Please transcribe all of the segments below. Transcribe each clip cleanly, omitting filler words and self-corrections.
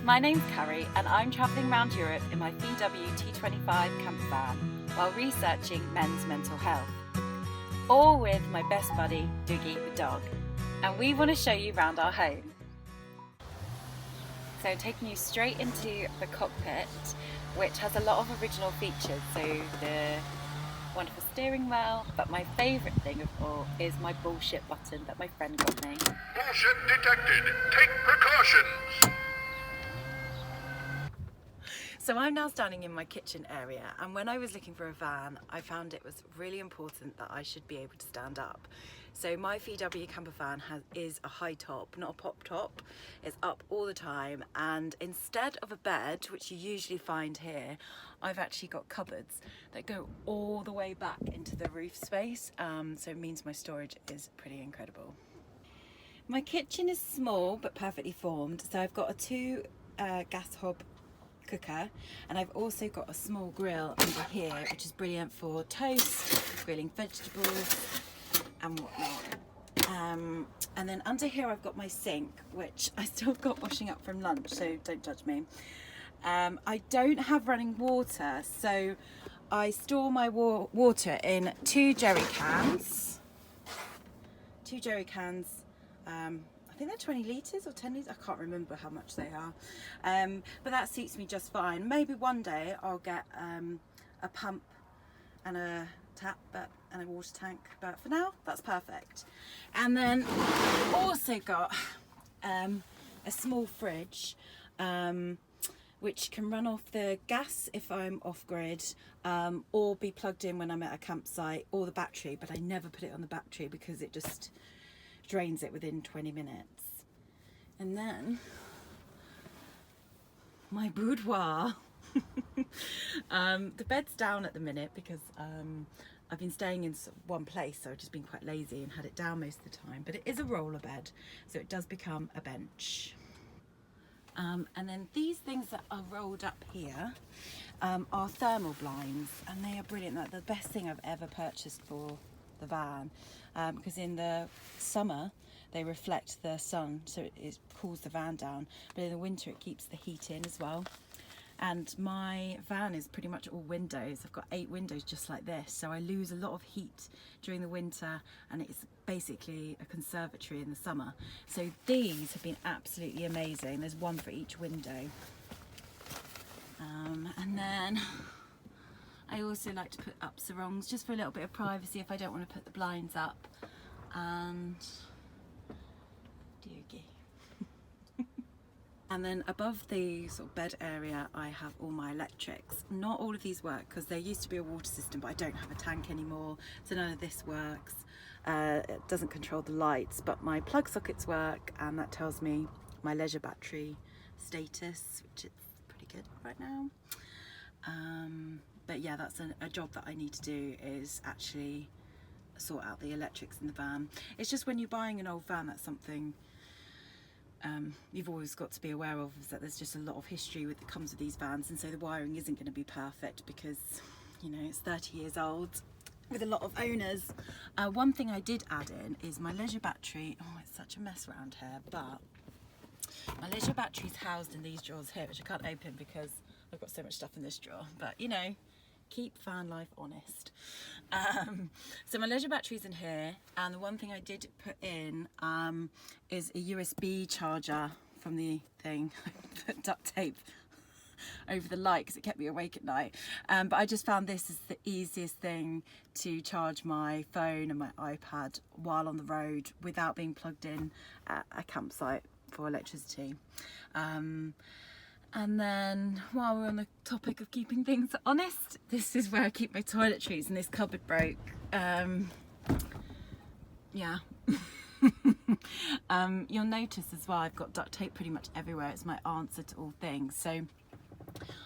My name's Carrie and I'm travelling around Europe in my VW T25 Campervan while researching men's mental health. All with my best buddy, Doogie the dog. And we want to show you around our home. So taking you straight into the cockpit, which has a lot of original features. So the wonderful steering wheel, but my favourite thing of all is my bullshit button that my friend got me. Bullshit detected. Take precautions. So I'm now standing in my kitchen area, and when I was looking for a van, I found it was really important that I should be able to stand up. So my VW campervan is a high top, not a pop top. It's up all the time, and instead of a bed, which you usually find here, I've actually got cupboards that go all the way back into the roof space. So it means my storage is pretty incredible. My kitchen is small but perfectly formed. So I've got a 2 gas hob cooker, and I've also got a small grill under here, which is brilliant for toast, grilling vegetables and whatnot. And then under here I've got my sink, which I still got washing up from lunch, so don't judge me. I don't have running water, so I store my water in 2 jerry cans. I think they're 20 litres or 10 litres, I can't remember how much they are, but that suits me just fine. Maybe one day I'll get a pump and a tap and a water tank, but for now that's perfect. And then I've also got a small fridge which can run off the gas if I'm off grid, or be plugged in when I'm at a campsite, or the battery, but I never put it on the battery because it just drains it within 20 minutes. And then my boudoir. The bed's down at the minute because I've been staying in one place, so I've just been quite lazy and had it down most of the time, but it is a roller bed, so it does become a bench. And then these things that are rolled up here are thermal blinds, and they are brilliant. They're the best thing I've ever purchased for the van, because in the summer they reflect the sun, so it cools the van down, but in the winter it keeps the heat in as well. And my van is pretty much all windows. I've got 8 windows just like this, so I lose a lot of heat during the winter, and it's basically a conservatory in the summer. So these have been absolutely amazing. There's one for each window. And then I also like to put up sarongs just for a little bit of privacy if I don't want to put the blinds up. And Doogie. And then above the sort of bed area I have all my electrics. Not all of these work because there used to be a water system, but I don't have a tank anymore, so none of this works. It doesn't control the lights, but my plug sockets work, and that tells me my leisure battery status, which is pretty good right now. But yeah, that's a job that I need to do, is actually sort out the electrics in the van. It's just when you're buying an old van, that's something you've always got to be aware of, is that there's just a lot of history that comes with these vans, and so the wiring isn't going to be perfect because, you know, it's 30 years old with a lot of owners. One thing I did add in is my leisure battery. Oh, it's such a mess around here, but my leisure battery's housed in these drawers here, which I can't open because I've got so much stuff in this drawer, but you know, keep van life honest. So my leisure battery's in here, and the one thing I did put in is a USB charger from the thing. I put duct tape over the light because it kept me awake at night, but I just found this is the easiest thing to charge my phone and my iPad while on the road without being plugged in at a campsite for electricity. And then, while we're on the topic of keeping things honest, this is where I keep my toiletries, and this cupboard broke. Yeah. You'll notice as well, I've got duct tape pretty much everywhere. It's my answer to all things. So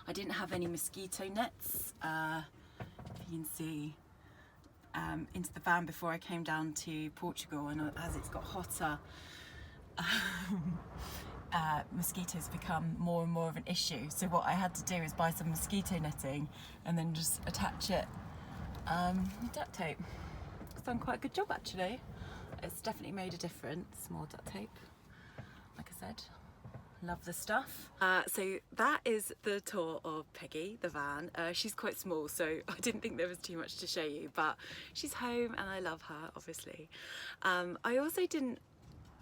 I didn't have any mosquito nets, if you can see, into the van before I came down to Portugal, and as it's got hotter, mosquitoes become more and more of an issue. So what I had to do is buy some mosquito netting and then just attach it with duct tape. It's done quite a good job actually. It's definitely made a difference. More duct tape, like I said. love the stuff. So that is the tour of Peggy, the van. She's quite small, so I didn't think there was too much to show you, but she's home and I love her, obviously. I also didn't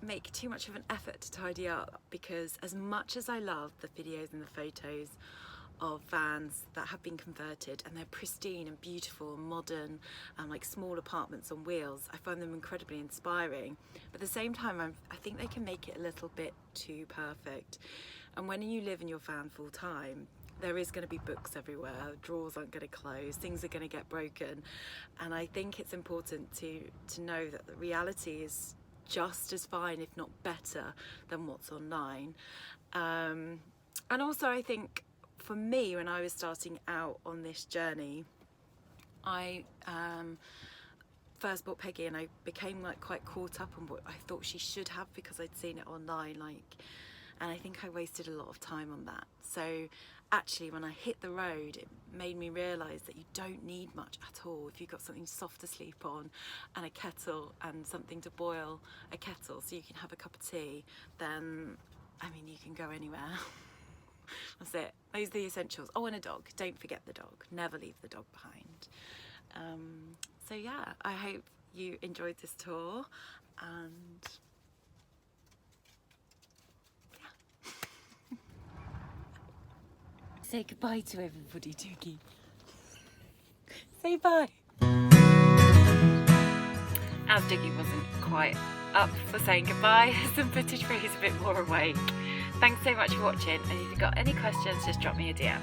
make too much of an effort to tidy up, because as much as I love the videos and the photos of vans that have been converted and they're pristine and beautiful and modern and like small apartments on wheels, I find them incredibly inspiring. But at the same time, I think they can make it a little bit too perfect. And when you live in your van full time, there is going to be books everywhere, drawers aren't going to close, things are going to get broken, and I think it's important to know that the reality is just as fine, if not better, than what's online. And also, I think for me, when I was starting out on this journey, I first bought Peggy and I became like quite caught up on what I thought she should have because I'd seen it online, and I think I wasted a lot of time on that. So actually, when I hit the road, it made me realise that you don't need much at all. If you've got something soft to sleep on and a kettle and something to boil a kettle so you can have a cup of tea, then I mean, you can go anywhere. That's it. Those are the essentials. Oh, and a dog. Don't forget the dog. Never leave the dog behind. So yeah, I hope you enjoyed this tour, and yeah. Say goodbye to everybody, Doogie. Say bye. As Doogie wasn't quite up for saying goodbye, some footage where he's a bit more awake. Thanks so much for watching, and if you've got any questions, just drop me a DM.